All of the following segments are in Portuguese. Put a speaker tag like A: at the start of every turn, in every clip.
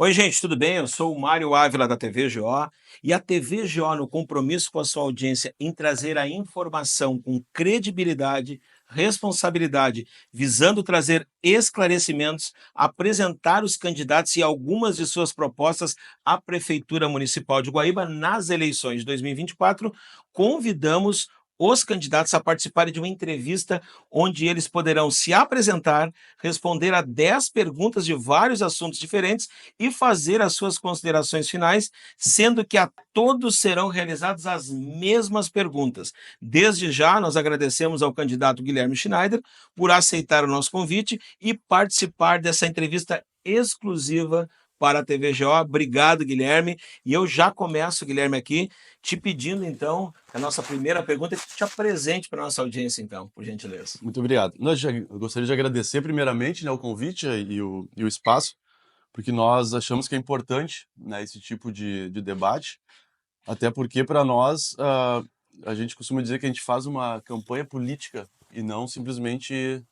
A: Oi, gente, tudo bem? Eu sou o Mário Ávila da TV GO e a TV GO, no compromisso com a sua audiência em trazer a informação com credibilidade, responsabilidade, visando trazer esclarecimentos, apresentar os candidatos e algumas de suas propostas à Prefeitura Municipal de Guaíba nas eleições de 2024, convidamos os candidatos a participarem de uma entrevista onde eles poderão se apresentar, responder a 10 perguntas de vários assuntos diferentes e fazer as suas considerações finais, sendo que a todos serão realizadas as mesmas perguntas. Desde já, nós agradecemos ao candidato Guilherme Schneider por aceitar o nosso convite e participar dessa entrevista exclusiva para a TV GO. Obrigado, Guilherme. E eu já começo, Guilherme, aqui te pedindo, então, a nossa primeira pergunta, que te apresente para a nossa audiência, então, por gentileza.
B: Muito obrigado. Eu gostaria de agradecer primeiramente, né, o convite e o espaço, porque nós achamos que é importante, né, esse tipo de debate, até porque para nós a gente costuma dizer que a gente faz uma campanha política e não simplesmente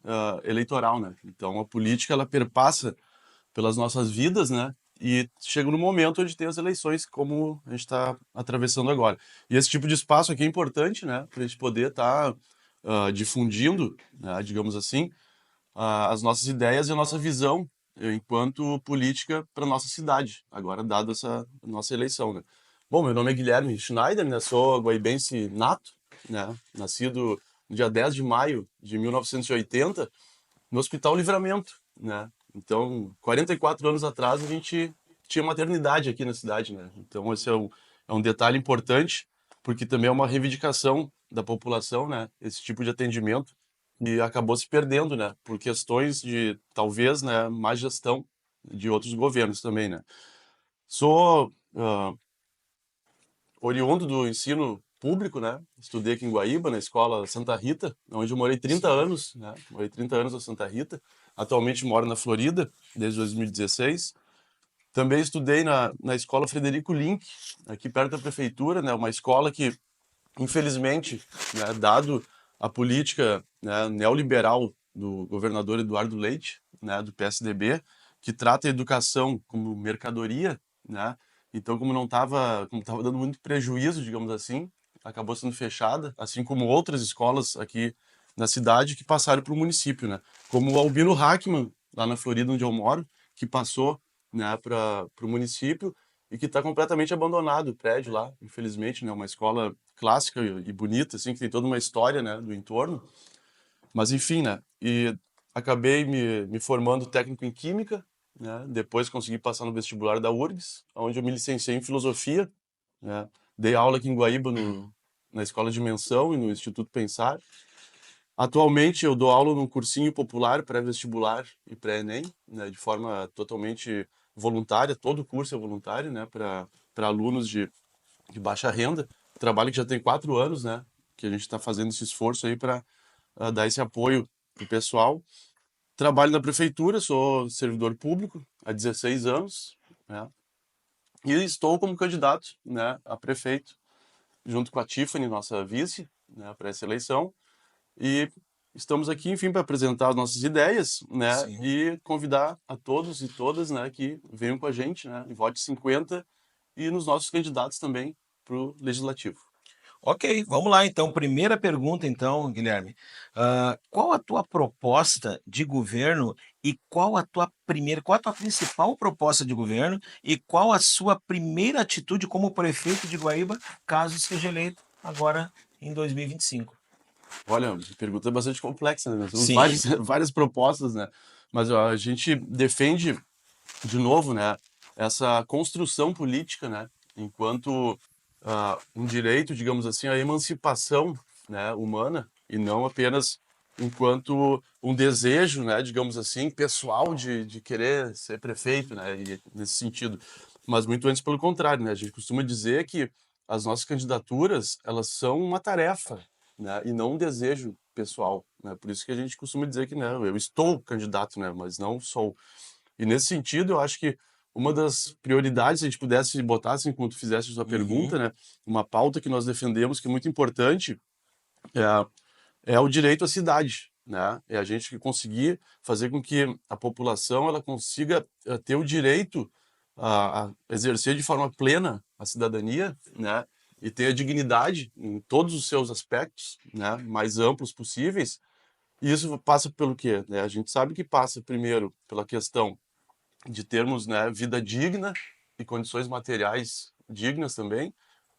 B: eleitoral, né? Então a política ela perpassa pelas nossas vidas, né? E chega no momento onde tem as eleições, como a gente está atravessando agora. E esse tipo de espaço aqui é importante, né? Para a gente poder estar difundindo, né, digamos assim, as nossas ideias e a nossa visão enquanto política para nossa cidade, agora dada essa nossa eleição, né? Bom, meu nome é Guilherme Schneider, né? Sou guaibense nato, né? Nascido no dia 10 de maio de 1980, no Hospital Livramento, né? Então, 44 anos atrás, a gente tinha maternidade aqui na cidade, né? Então, esse é um detalhe importante, porque também é uma reivindicação da população, né? Esse tipo de atendimento, e acabou se perdendo, né? Por questões de, talvez, né, má gestão de outros governos também, né? Sou oriundo do ensino público, né? Estudei aqui em Guaíba, na escola Santa Rita, onde eu morei 30
A: Sim.
B: anos, né? Morei 30 anos na Santa Rita. Atualmente moro na Florida, desde 2016. Também estudei na escola Frederico Link, aqui perto da prefeitura, né? Uma escola que, infelizmente, né, dado a política, né, neoliberal do governador Eduardo Leite, né, do PSDB, que trata a educação como mercadoria, né? Então, como tava dando muito prejuízo, digamos assim, acabou sendo fechada, assim como outras escolas aqui na cidade que passaram para o município, né? Como o Albino Hackman, lá na Florida, onde eu moro, que passou, né, para o município e que está completamente abandonado o prédio lá, infelizmente, né? Uma escola clássica e bonita, assim, que tem toda uma história, né, do entorno. Mas enfim, né? E acabei me formando técnico em Química, né? Depois consegui passar no vestibular da URGS, onde eu me licenciei em Filosofia, né? Dei aula aqui em Guaíba na Escola de Menção e no Instituto Pensar. Atualmente eu dou aula num cursinho popular, pré-vestibular e pré-ENEM, né? De forma totalmente voluntária, todo o curso é voluntário, né? Para alunos de baixa renda. Trabalho que já tem 4 anos, né? Que a gente está fazendo esse esforço aí para dar esse apoio pro pessoal. Trabalho na prefeitura, sou servidor público há 16 anos, né? E estou como candidato, né, a prefeito, junto com a Tiffany, nossa vice, né, para essa eleição. E estamos aqui, enfim, para apresentar as nossas ideias, né,
A: Sim.
B: e convidar a todos e todas, né, que venham com a gente, né, em vote 50 e nos nossos candidatos também para o legislativo.
A: Ok, vamos lá então. Primeira pergunta então, Guilherme. Qual a tua proposta de governo e qual a tua principal proposta de governo e qual a sua primeira atitude como prefeito de Guaíba, caso seja eleito agora em 2025?
B: Olha, a pergunta é bastante complexa, né? Nós temos
A: Sim,
B: várias propostas, né? Mas ó, a gente defende, de novo, né, essa construção política, né, enquanto um direito, digamos assim, à emancipação, né, humana, e não apenas enquanto um desejo, né, digamos assim, pessoal de querer ser prefeito, né, e nesse sentido. Mas muito antes pelo contrário, né? A gente costuma dizer que as nossas candidaturas, elas são uma tarefa, né, e não um desejo pessoal, né? Por isso que a gente costuma dizer que, né, eu estou candidato, né, mas não sou. E nesse sentido, eu acho que uma das prioridades, se a gente pudesse botar, assim, quando tu fizesse a sua
A: uhum,
B: pergunta, né, uma pauta que nós defendemos, que é muito importante, é o direito à cidade, né? É a gente conseguir fazer com que a população ela consiga ter o direito a exercer de forma plena a cidadania, né, e ter a dignidade em todos os seus aspectos, né, mais amplos possíveis. E isso passa pelo quê? Né? A gente sabe que passa primeiro pela questão de termos, né, vida digna e condições materiais dignas também,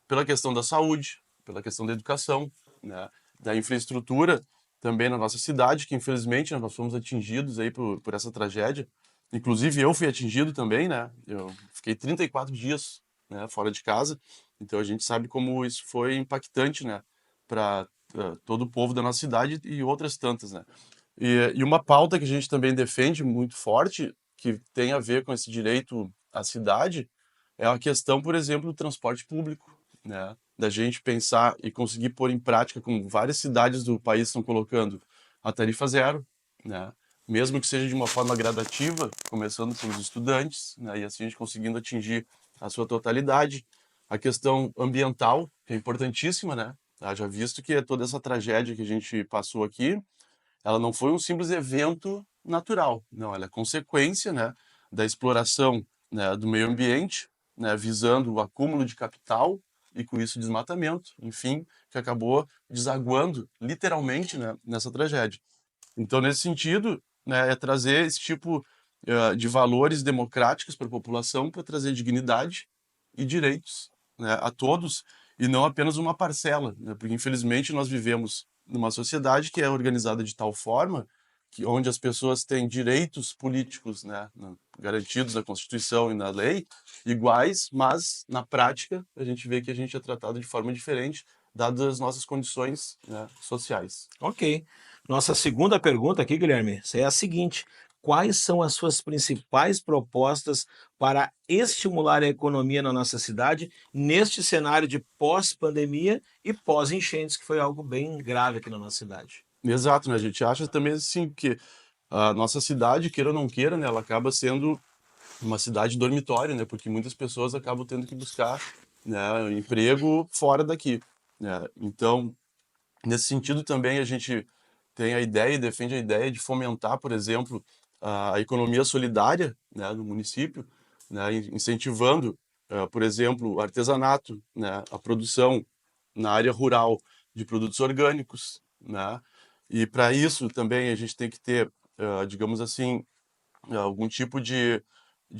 B: pela questão da saúde, pela questão da educação, né, da infraestrutura também na nossa cidade, que infelizmente, né, nós fomos atingidos aí por essa tragédia. Inclusive eu fui atingido também, né? Eu fiquei 34 dias, né, fora de casa. Então a gente sabe como isso foi impactante, né, para todo o povo da nossa cidade e outras tantas, né? E uma pauta que a gente também defende muito forte, que tem a ver com esse direito à cidade, é a questão, por exemplo, do transporte público, né? Da gente pensar e conseguir pôr em prática, como várias cidades do país estão colocando, a tarifa zero, né? Mesmo que seja de uma forma gradativa, começando pelos estudantes, né? E assim a gente conseguindo atingir a sua totalidade. A questão ambiental, que é importantíssima, né? Já visto que toda essa tragédia que a gente passou aqui, ela não foi um simples evento natural, não, ela é consequência, né, da exploração, né, do meio ambiente, né, visando o acúmulo de capital e com isso desmatamento, enfim, que acabou desaguando literalmente, né, nessa tragédia. Então, nesse sentido, né, é trazer esse tipo de valores democráticos para a população, para trazer dignidade e direitos, né, a todos, e não apenas uma parcela, né, porque infelizmente nós vivemos numa sociedade que é organizada de tal forma que onde as pessoas têm direitos políticos, né, garantidos na Constituição e na lei, iguais, mas na prática a gente vê que a gente é tratado de forma diferente, dadas as nossas condições, né, sociais.
A: Ok. Nossa segunda pergunta aqui, Guilherme, é a seguinte: quais são as suas principais propostas para estimular a economia na nossa cidade neste cenário de pós-pandemia e pós-enchentes, que foi algo bem grave aqui na nossa cidade?
B: Exato, né? A gente acha também assim que a nossa cidade, queira ou não queira, né, ela acaba sendo uma cidade dormitório, né? Porque muitas pessoas acabam tendo que buscar, né, emprego fora daqui, né? Então, nesse sentido também a gente tem a ideia e defende a ideia de fomentar, por exemplo, a economia solidária, né, no município, né, incentivando, por exemplo, o artesanato, né, a produção na área rural de produtos orgânicos, né? E para isso também a gente tem que ter, digamos assim, algum tipo de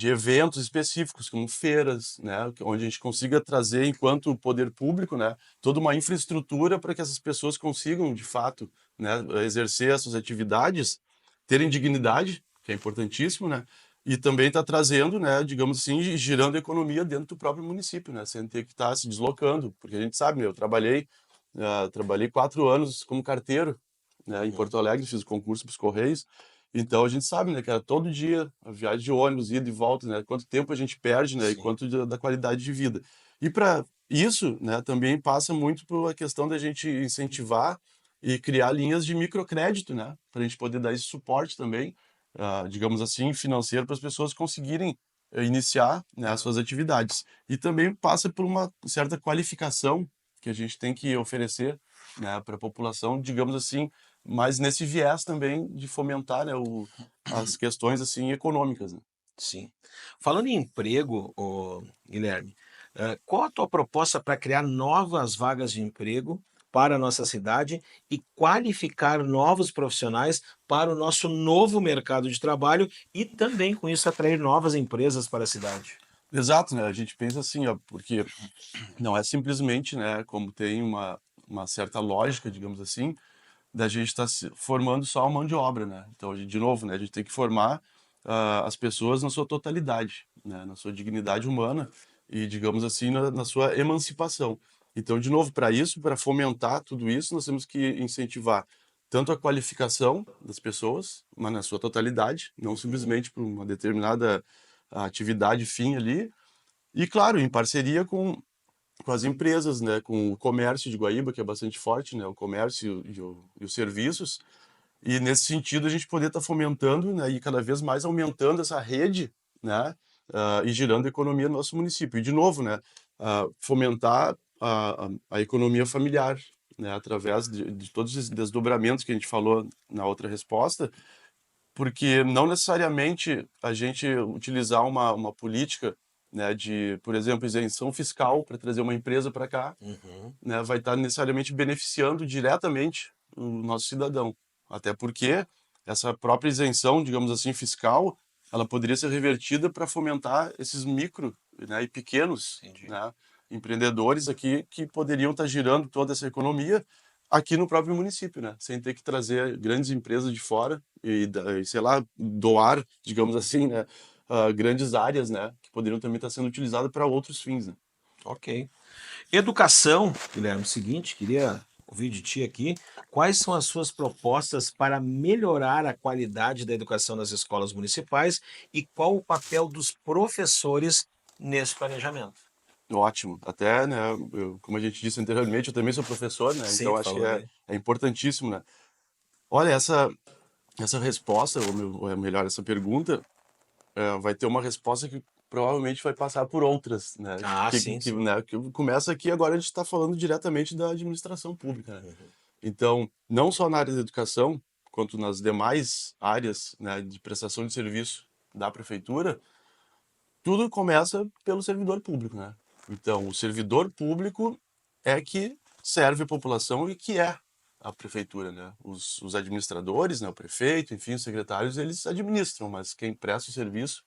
B: eventos específicos, como feiras, né, onde a gente consiga trazer, enquanto poder público, né, toda uma infraestrutura para que essas pessoas consigam, de fato, né, exercer essas atividades, terem dignidade, que é importantíssimo, né, e também está trazendo, né, digamos assim, girando a economia dentro do próprio município, né, sem ter que estar se deslocando, porque a gente sabe, né, eu trabalhei 4 anos como carteiro, né, em Porto Alegre, fiz o concurso para os Correios, então a gente sabe, né, cara, todo dia a viagem de ônibus, ida e volta, né, quanto tempo a gente perde, né, e
A: Sim.
B: quanto da qualidade de vida. E para isso, né, também passa muito por a questão da gente incentivar e criar linhas de microcrédito, né, para a gente poder dar esse suporte também, digamos assim, financeiro para as pessoas conseguirem iniciar, né, as suas atividades. E também passa por uma certa qualificação que a gente tem que oferecer, né, para a população, digamos assim, mas nesse viés também de fomentar, né, as questões assim econômicas, né?
A: Sim. Falando em emprego, Guilherme, qual a tua proposta para criar novas vagas de emprego para a nossa cidade e qualificar novos profissionais para o nosso novo mercado de trabalho e também com isso atrair novas empresas para a cidade?
B: Exato, né? A gente pensa assim, ó, porque não é simplesmente, né, como tem uma certa lógica, digamos assim, da gente estar formando só a mão de obra, né? Então, de novo, né, a gente tem que formar as pessoas na sua totalidade, né, na sua dignidade humana e, digamos assim, na sua emancipação. Então, de novo, para isso, para fomentar tudo isso, nós temos que incentivar tanto a qualificação das pessoas, mas na sua totalidade, não
A: Uhum.
B: simplesmente para uma determinada atividade fim ali, e claro, em parceria com as empresas, né, com o comércio de Guaíba, que é bastante forte, né, o comércio e os serviços, e nesse sentido a gente poder estar fomentando, né, e cada vez mais aumentando essa rede, né, e girando a economia no nosso município. E de novo, né, fomentar a economia familiar, né, através de todos esses desdobramentos que a gente falou na outra resposta, porque não necessariamente a gente utilizar uma política né, de, por exemplo, isenção fiscal para trazer uma empresa para cá,
A: Uhum.
B: né, vai estar necessariamente beneficiando diretamente o nosso cidadão. Até porque essa própria isenção, digamos assim, fiscal, ela poderia ser revertida para fomentar esses micro, né, e pequenos,
A: Entendi.
B: né, empreendedores aqui que poderiam estar girando toda essa economia aqui no próprio município, né, sem ter que trazer grandes empresas de fora e sei lá, doar, digamos assim, né, grandes áreas, né, que poderiam também estar sendo utilizadas para outros fins, né.
A: Ok. Educação, Guilherme, seguinte, queria ouvir de ti aqui, quais são as suas propostas para melhorar a qualidade da educação nas escolas municipais e qual o papel dos professores nesse planejamento?
B: Ótimo. Até, né, como a gente disse anteriormente, eu também sou professor, né,
A: Sim,
B: então
A: tu
B: acho que
A: falou
B: é,
A: ali.
B: é importantíssimo, né. Olha, essa resposta, ou melhor, essa pergunta, vai ter uma resposta que provavelmente vai passar por outras, né,
A: Ah, sim, sim.
B: né, que começa aqui agora a gente está falando diretamente da administração pública, né.
A: Uhum.
B: Então, não só na área da educação, quanto nas demais áreas, né, de prestação de serviço da prefeitura, tudo começa pelo servidor público, né. Então, o servidor público é que serve a população e que é a prefeitura, né. Os administradores, né, o prefeito, enfim, os secretários, eles administram, mas quem presta o serviço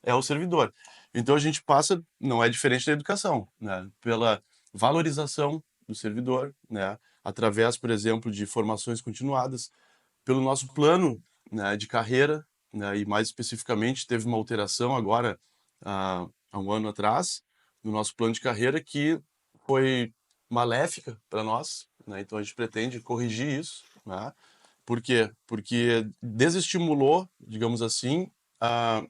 B: é o servidor. Então a gente passa, não é diferente da educação, né, pela valorização do servidor, né, através, por exemplo, de formações continuadas, pelo nosso plano, né, de carreira, né, e mais especificamente teve uma alteração agora, há um ano atrás, no nosso plano de carreira que foi maléfica para nós, né, então a gente pretende corrigir isso, né. Por quê? Porque desestimulou, digamos assim, a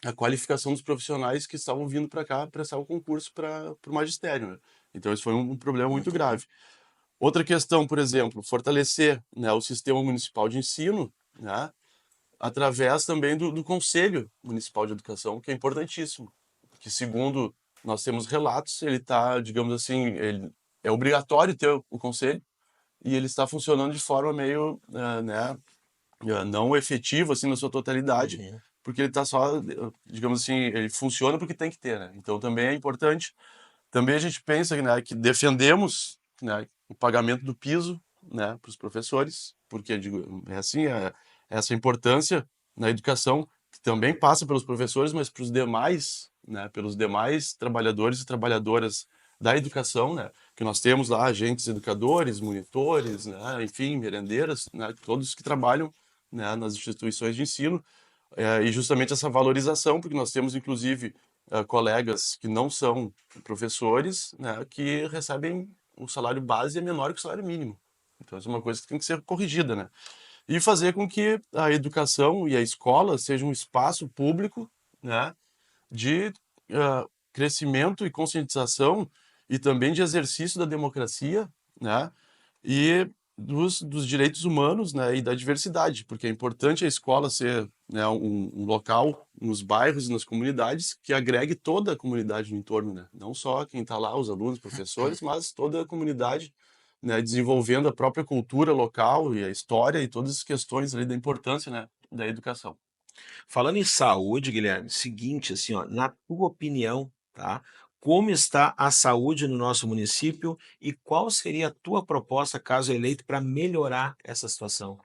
B: a qualificação dos profissionais que estavam vindo para cá prestar o concurso para o magistério, né. Então esse foi um problema muito
A: Uhum.
B: grave. Outra questão, por exemplo, fortalecer, né, o sistema municipal de ensino, né, através também do Conselho Municipal de Educação, que é importantíssimo, que segundo nós temos relatos, ele está, digamos assim, ele é obrigatório ter o conselho, e ele está funcionando de forma meio, né, não efetivo, assim, na sua totalidade,
A: Uhum.
B: porque ele está só, digamos assim, ele funciona porque tem que ter, né. Então também é importante. Também a gente pensa, né, que defendemos, né, o pagamento do piso, né, para os professores, porque digo, é assim, essa importância na educação, que também passa pelos professores, mas para os demais, né, pelos demais trabalhadores e trabalhadoras da educação, né, que nós temos lá agentes educadores, monitores, né, enfim, merendeiras, né, todos que trabalham, né, nas instituições de ensino, e justamente essa valorização, porque nós temos inclusive colegas que não são professores, né, que recebem o salário base é menor que o salário mínimo. Então, isso é uma coisa que tem que ser corrigida, né? E fazer com que a educação e a escola sejam um espaço público, né, de crescimento e conscientização e também de exercício da democracia, né, e dos direitos humanos, né, e da diversidade, porque é importante a escola ser, né, um local nos bairros e nas comunidades que agregue toda a comunidade no entorno, né, não só quem está lá, os alunos, professores, mas toda a comunidade, né, desenvolvendo a própria cultura local e a história e todas as questões ali da importância, né, da educação.
A: Falando em saúde, Guilherme, seguinte, assim, ó, na tua opinião, tá? Como está a saúde no nosso município e qual seria a tua proposta, caso eleito, para melhorar essa situação?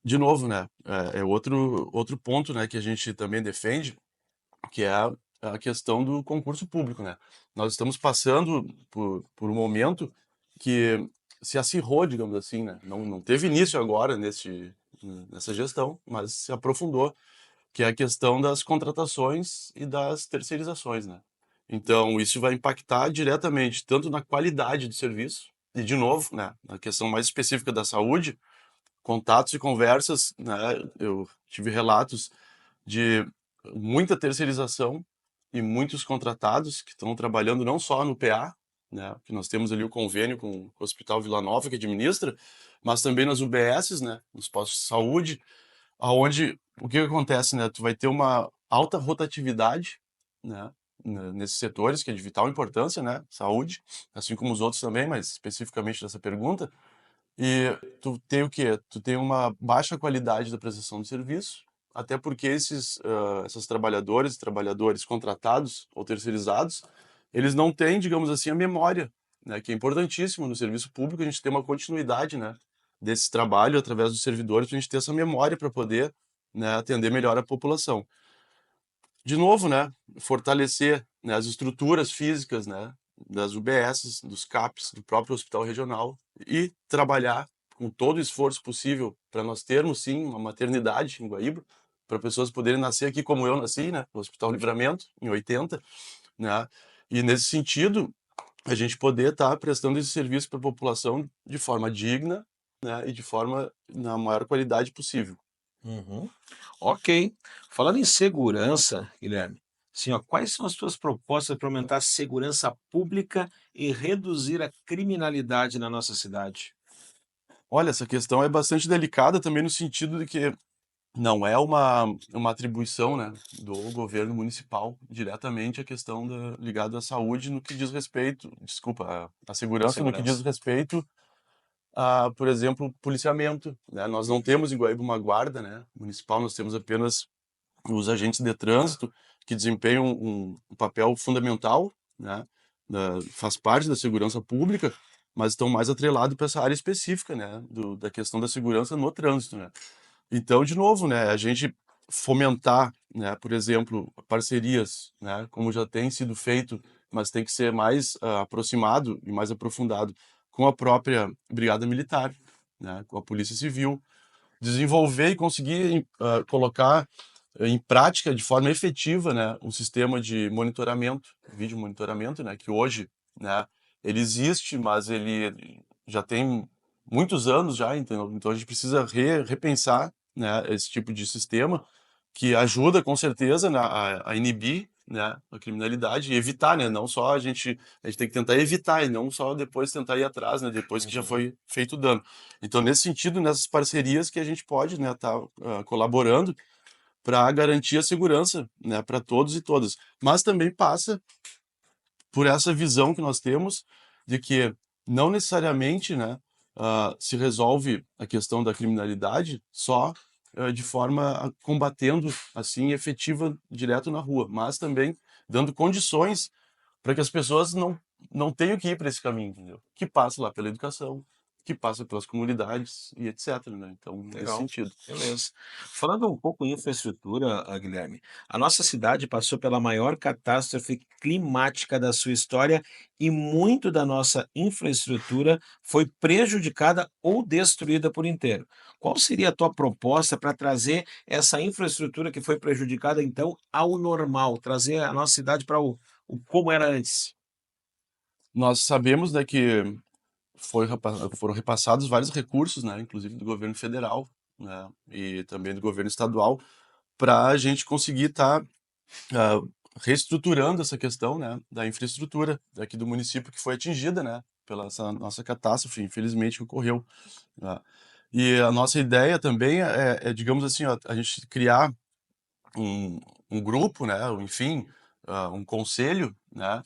B: De novo, né, é outro ponto, né, que a gente também defende, que é a questão do concurso público, né. Nós estamos passando por um momento que se acirrou, digamos assim, né, não teve início agora nessa gestão, mas se aprofundou, que é a questão das contratações e das terceirizações, né. Então isso vai impactar diretamente tanto na qualidade do serviço e, de novo, né, na questão mais específica da saúde, contatos e conversas, né, eu tive relatos de muita terceirização e muitos contratados que estão trabalhando não só no PA, né, que nós temos ali o convênio com o Hospital Vila Nova que administra, mas também nas UBSs, né, nos postos de saúde, aonde o que que acontece, né, tu vai ter uma alta rotatividade, né, nesses setores que é de vital importância, né, saúde, assim como os outros também, mas especificamente nessa pergunta, e tu tem o quê? Tu tem uma baixa qualidade da prestação de serviço, até porque esses trabalhadoras e trabalhadores contratados ou terceirizados, eles não têm, digamos assim, a memória, né, que é importantíssimo no serviço público a gente ter uma continuidade, né, desse trabalho através dos servidores, para a gente ter essa memória para poder, né, atender melhor a população. De novo, né, fortalecer, né, as estruturas físicas, né, das UBSs, dos CAPs, do próprio hospital regional e trabalhar com todo o esforço possível para nós termos, sim, uma maternidade em Guaíba, para pessoas poderem nascer aqui como eu nasci, né, no Hospital Livramento, em 80, né, e nesse sentido, a gente poder estar prestando esse serviço para a população de forma digna, né, e de forma na maior qualidade possível.
A: Uhum. Ok. Falando em segurança, Guilherme, assim, ó, quais são as tuas propostas para aumentar a segurança pública e reduzir a criminalidade na nossa cidade?
B: Olha, essa questão é bastante delicada também no sentido de que não é uma atribuição, né, do governo municipal diretamente a questão ligada à saúde no que diz respeito, desculpa, à
A: A
B: segurança no que diz
A: segurança.
B: respeito a, por exemplo, policiamento, né? Nós não temos em Guaíba uma guarda, né, municipal, nós temos apenas os agentes de trânsito que desempenham um papel fundamental, né, faz parte da segurança pública, mas estão mais atrelados para essa área específica, né, da questão da segurança no trânsito, né. Então, de novo, né, a gente fomentar, né, por exemplo, parcerias, né, como já tem sido feito, mas tem que ser mais aproximado e mais aprofundado com a própria Brigada Militar, né, com a Polícia Civil, desenvolver e conseguir colocar em prática de forma efetiva, né, um sistema de monitoramento, vídeo monitoramento, né, que hoje, né, ele existe, mas ele já tem muitos anos já, entendeu? Então a gente precisa repensar, né, esse tipo de sistema que ajuda com certeza, né, a inibir, né, a criminalidade e evitar, né, não só a gente tem que tentar evitar e não só depois tentar ir atrás, né, depois que já
A: Uhum.
B: foi feito o dano. Então nesse sentido, nessas parcerias que a gente pode, né, estar colaborando para garantir a segurança, né, para todos e todas. Mas também passa por essa visão que nós temos de que não necessariamente, né, se resolve a questão da criminalidade só de forma combatendo assim efetiva direto na rua, mas também dando condições para que as pessoas não tenham que ir para esse caminho, entendeu? Que passa lá pela educação, que passa pelas comunidades e etc, né? Então, nesse
A: Legal,
B: sentido.
A: beleza. Falando um pouco em infraestrutura, Guilherme, a nossa cidade passou pela maior catástrofe climática da sua história e muito da nossa infraestrutura foi prejudicada ou destruída por inteiro. Qual seria a tua proposta para trazer essa infraestrutura que foi prejudicada, então, ao normal, trazer a nossa cidade para o como era antes?
B: Nós sabemos, né, que foram repassados vários recursos, né, inclusive do governo federal, né, e também do governo estadual, para a gente conseguir estar ah, reestruturando essa questão, né, da infraestrutura daqui do município que foi atingida, né, pela essa nossa catástrofe, infelizmente, que ocorreu, né. E a nossa ideia também digamos assim, ó, a gente criar um, um grupo, né, ou enfim, um conselho, né,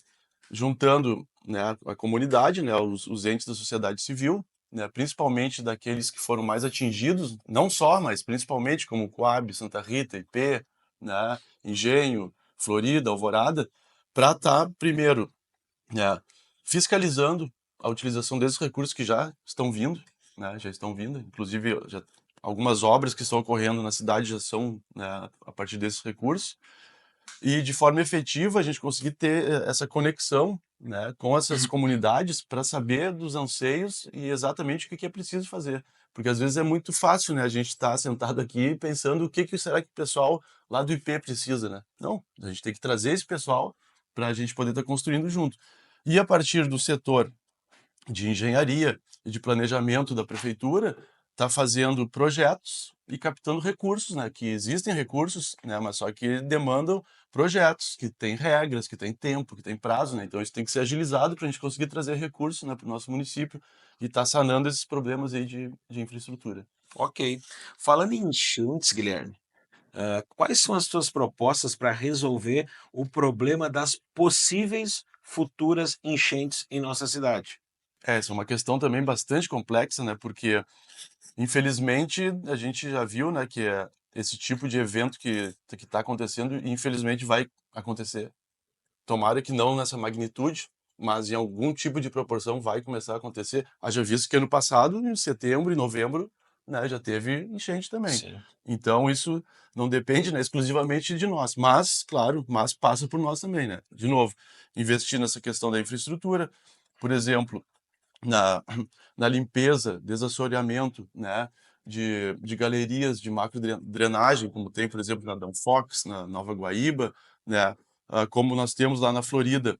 B: juntando, né, a comunidade, né, os entes da sociedade civil, né, principalmente daqueles que foram mais atingidos, não só, mas principalmente como Coab, Santa Rita, IP, né, Engenho, Florida, Alvorada, para estar primeiro, né, fiscalizando a utilização desses recursos que já estão vindo, né, já estão vindo, inclusive algumas obras que estão ocorrendo na cidade já são, né, a partir desses recursos, e de forma efetiva a gente conseguir ter essa conexão, né, com essas comunidades para saber dos anseios e exatamente o que que é preciso fazer. Porque às vezes é muito fácil, né, a gente estar sentado aqui pensando o que que será que o pessoal lá do IP precisa, né? Não, a gente tem que trazer esse pessoal para a gente poder estar construindo junto. E a partir do setor de engenharia e de planejamento da prefeitura, está fazendo projetos e captando recursos, né, que existem recursos, né, mas só que demandam projetos, que têm regras, que têm tempo, que têm prazo, né, então isso tem que ser agilizado para a gente conseguir trazer recursos, né, para o nosso município e estar sanando esses problemas aí de infraestrutura.
A: Ok. Falando em enchentes, Guilherme, quais são as tuas propostas para resolver o problema das possíveis futuras enchentes em nossa cidade?
B: Essa é uma questão também bastante complexa, né, porque infelizmente a gente já viu, né, que esse tipo de evento que está acontecendo e infelizmente vai acontecer. Tomara que não nessa magnitude, mas em algum tipo de proporção vai começar a acontecer. Haja visto que ano passado, em setembro e novembro, né, já teve enchente também.
A: Sim.
B: Então isso não depende, né, exclusivamente de nós, mas, claro, mas passa por nós também, né. De novo, investir nessa questão da infraestrutura, por exemplo, na na limpeza, desassoreamento, né, de galerias de macro drenagem, como tem, por exemplo, na Danfox, na Nova Guaíba, né, como nós temos lá na Florida,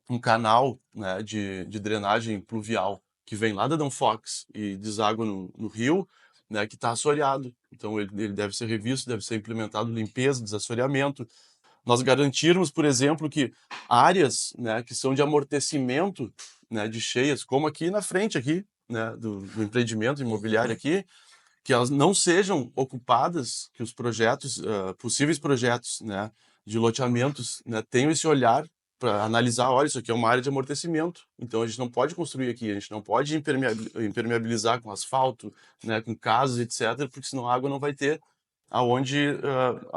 B: um canal, né, de drenagem pluvial que vem lá da Danfox e deságua no rio, né, que está assoreado. Então ele deve ser revisto, deve ser implementado limpeza, desassoreamento. Nós garantirmos, por exemplo, que áreas, né, que são de amortecimento, né, de cheias, como aqui na frente aqui, né, do empreendimento imobiliário
A: Uhum.
B: aqui, que elas não sejam ocupadas, que os projetos, possíveis projetos, né, de loteamentos, né, tenham esse olhar para analisar, olha, isso aqui é uma área de amortecimento, então a gente não pode construir aqui, a gente não pode impermeabilizar com asfalto, né, com casas, etc, porque senão a água não vai ter aonde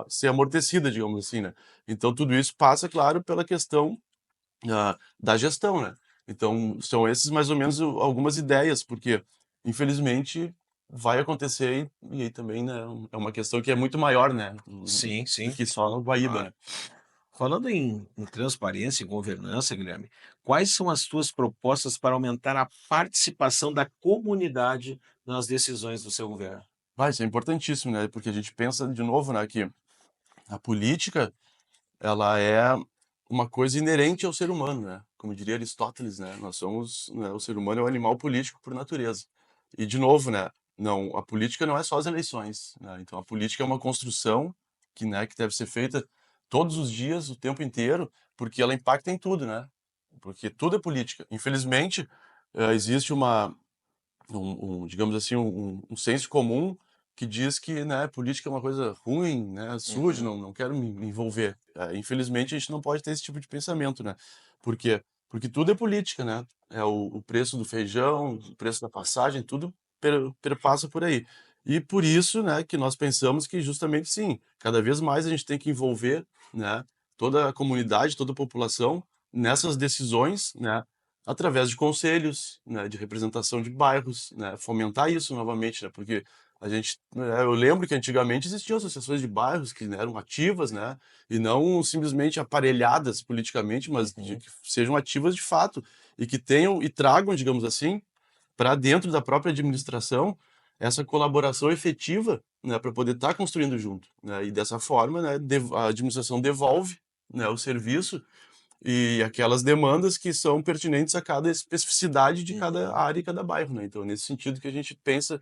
B: ser amortecida, digamos assim, né. Então tudo isso passa, claro, pela questão da gestão, né. Então são esses mais ou menos algumas ideias, porque infelizmente vai acontecer e aí também, né, é uma questão que é muito maior, né,
A: Sim,
B: do
A: sim,
B: que só no Guaíba,
A: claro.
B: né.
A: Falando em transparência e governança, Guilherme, quais são as tuas propostas para aumentar a participação da comunidade nas decisões do seu governo?
B: Isso é importantíssimo, né, porque a gente pensa de novo, né, que a política, ela é uma coisa inerente ao ser humano, né, como diria Aristóteles, né, nós somos, né, o ser humano é um animal político por natureza. E de novo, né, não, a política não é só as eleições, né, então a política é uma construção que, né, que deve ser feita todos os dias, o tempo inteiro, porque ela impacta em tudo, né, porque tudo é política. Infelizmente, existe digamos assim, um senso comum que diz que, né, política é uma coisa ruim, né, suja,
A: Uhum.
B: não quero me envolver. Infelizmente a gente não pode ter esse tipo de pensamento, né. Por quê? Porque tudo é política, né. É o preço do feijão, o preço da passagem, tudo perpassa por aí. E por isso, né, que nós pensamos que justamente sim, cada vez mais a gente tem que envolver, né, toda a comunidade, toda a população nessas decisões, né, através de conselhos, né, de representação de bairros, né, fomentar isso novamente, né, porque a gente, eu lembro que antigamente existiam associações de bairros que, né, eram ativas, né, e não simplesmente aparelhadas politicamente, mas
A: Uhum.
B: que sejam ativas de fato e que tenham e tragam, digamos assim, para dentro da própria administração essa colaboração efetiva, né, para poder estar construindo junto, né, e dessa forma, né, a administração devolve, né, o serviço e aquelas demandas que são pertinentes a cada especificidade de cada
A: Uhum.
B: área e cada bairro, né. Então é nesse sentido que a gente pensa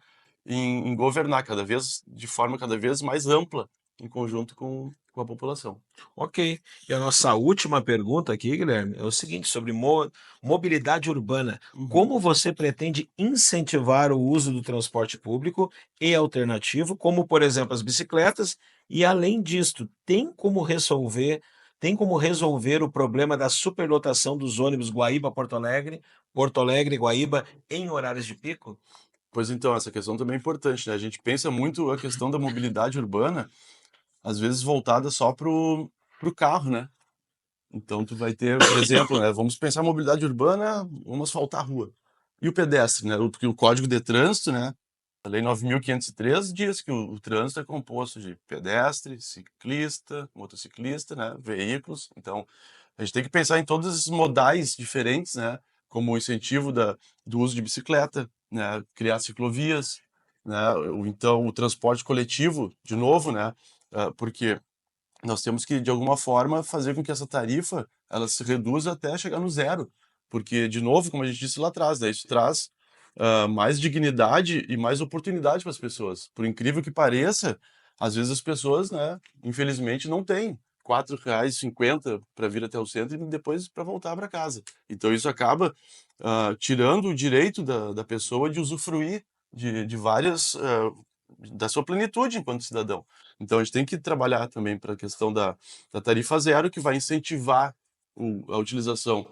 B: em governar cada vez de forma cada vez mais ampla, em conjunto com a população.
A: Ok. E a nossa última pergunta aqui, Guilherme, é o seguinte, sobre mobilidade urbana.
B: Uhum.
A: Como você pretende incentivar o uso do transporte público e alternativo, como, por exemplo, as bicicletas? E, além disto, tem como resolver o problema da superlotação dos ônibus Guaíba-Porto Alegre, Porto Alegre-Guaíba, em horários de pico?
B: Pois então, essa questão também é importante, né, a gente pensa muito a questão da mobilidade urbana, às vezes voltada só pro carro, né. Então tu vai ter, por exemplo, né, vamos pensar mobilidade urbana, vamos asfaltar a rua. E o pedestre, né, porque o Código de Trânsito, né, a Lei 9.503 diz que o trânsito é composto de pedestre, ciclista, motociclista, né, veículos. Então, a gente tem que pensar em todos esses modais diferentes, né, como o incentivo do uso de bicicleta, né, criar ciclovias, né, ou então o transporte coletivo, de novo, né, porque nós temos que, de alguma forma, fazer com que essa tarifa, ela se reduza até chegar no zero, porque, de novo, como a gente disse lá atrás, né, isso traz, mais dignidade e mais oportunidade para as pessoas. Por incrível que pareça, às vezes as pessoas, né, infelizmente não têm R$ 4,50 para vir até o centro e depois para voltar para casa. Então isso acaba, tirando o direito da pessoa de usufruir de várias, da sua plenitude enquanto cidadão. Então a gente tem que trabalhar também para a questão da tarifa zero, que vai incentivar a utilização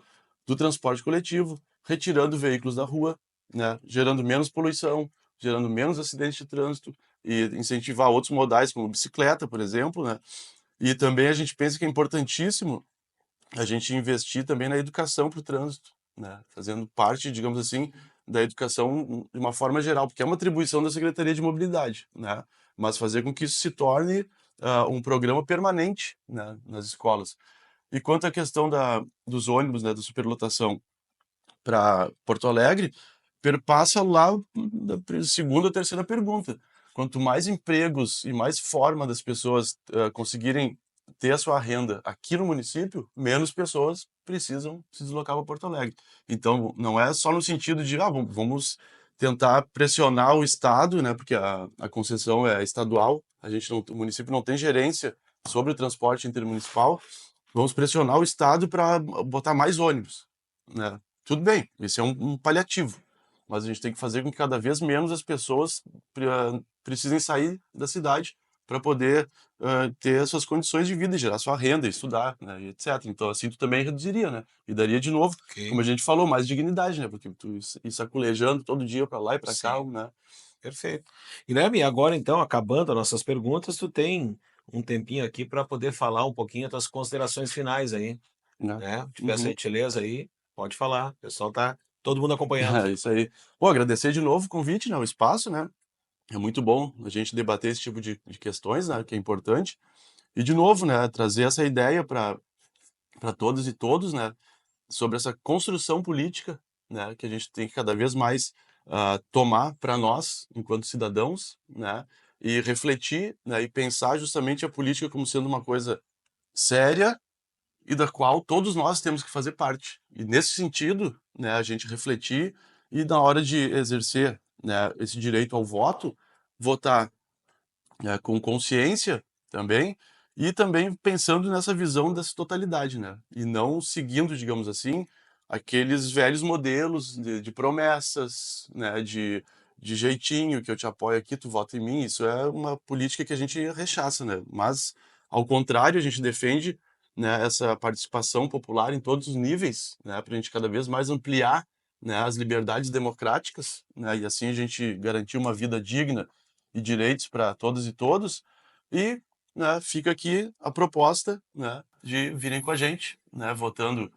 B: do transporte coletivo, retirando veículos da rua, né, gerando menos poluição, gerando menos acidentes de trânsito, e incentivar outros modais, como bicicleta, por exemplo, né? E também a gente pensa que é importantíssimo a gente investir também na educação para o trânsito, né? Fazendo parte, digamos assim, da educação de uma forma geral, porque é uma atribuição da Secretaria de Mobilidade, né? Mas fazer com que isso se torne um programa permanente, né, nas escolas. E quanto à questão dos ônibus, né, da superlotação para Porto Alegre, perpassa lá da segunda ou terceira pergunta. Quanto mais empregos e mais forma das pessoas conseguirem ter a sua renda aqui no município, menos pessoas precisam se deslocar para Porto Alegre. Então, não é só no sentido de, vamos tentar pressionar o Estado, né, porque a concessão é estadual, o município não tem gerência sobre o transporte intermunicipal, vamos pressionar o Estado para botar mais ônibus, né? Tudo bem, esse é um paliativo, mas a gente tem que fazer com que cada vez menos as pessoas precisem sair da cidade para poder ter as suas condições de vida, e gerar sua renda, estudar, né, e etc. Então, assim, tu também reduziria, né? E daria, de novo, como
A: Ok,
B: a gente falou, mais dignidade, né? Porque tu ir saculejando todo dia para lá e para cá,
A: sim,
B: né?
A: perfeito. Guilherme, agora então, acabando as nossas perguntas, tu tem um tempinho aqui para poder falar um pouquinho das considerações finais aí,
B: Né?
A: né? Te peço a
B: Uhum.
A: gentileza aí, pode falar, o pessoal tá todo mundo acompanhando.
B: É isso aí. Pô, agradecer de novo o convite, né? O espaço, né? É muito bom a gente debater esse tipo de questões, né? Que é importante. E, de novo, né? Trazer essa ideia para todas e todos, né? Sobre essa construção política, né? Que a gente tem que cada vez mais tomar para nós, enquanto cidadãos, né? E refletir, né? E pensar justamente a política como sendo uma coisa séria e da qual todos nós temos que fazer parte. E nesse sentido, né, a gente refletir e na hora de exercer, né, esse direito ao voto, votar, né, com consciência também, e também pensando nessa visão dessa totalidade, né, e não seguindo, digamos assim, aqueles velhos modelos de promessas, né, de jeitinho, que eu te apoio aqui, tu vota em mim. Isso é uma política que a gente rechaça, né, mas ao contrário, a gente defende, né, essa participação popular em todos os níveis, né, para a gente cada vez mais ampliar, né, as liberdades democráticas, né, e assim a gente garantir uma vida digna e direitos para todas e todos. E, né, fica aqui a proposta, né, de virem com a gente, né, votando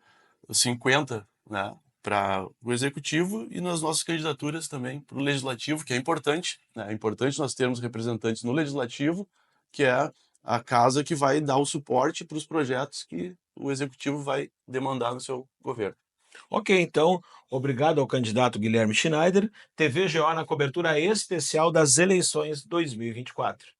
B: os 50, né, para o executivo e nas nossas candidaturas também para o legislativo, que é importante, né, é importante nós termos representantes no legislativo, que é a casa que vai dar o suporte para os projetos que o executivo vai demandar no seu governo.
A: Ok, então, obrigado ao candidato Guilherme Schneider, TVGO na cobertura especial das eleições 2024.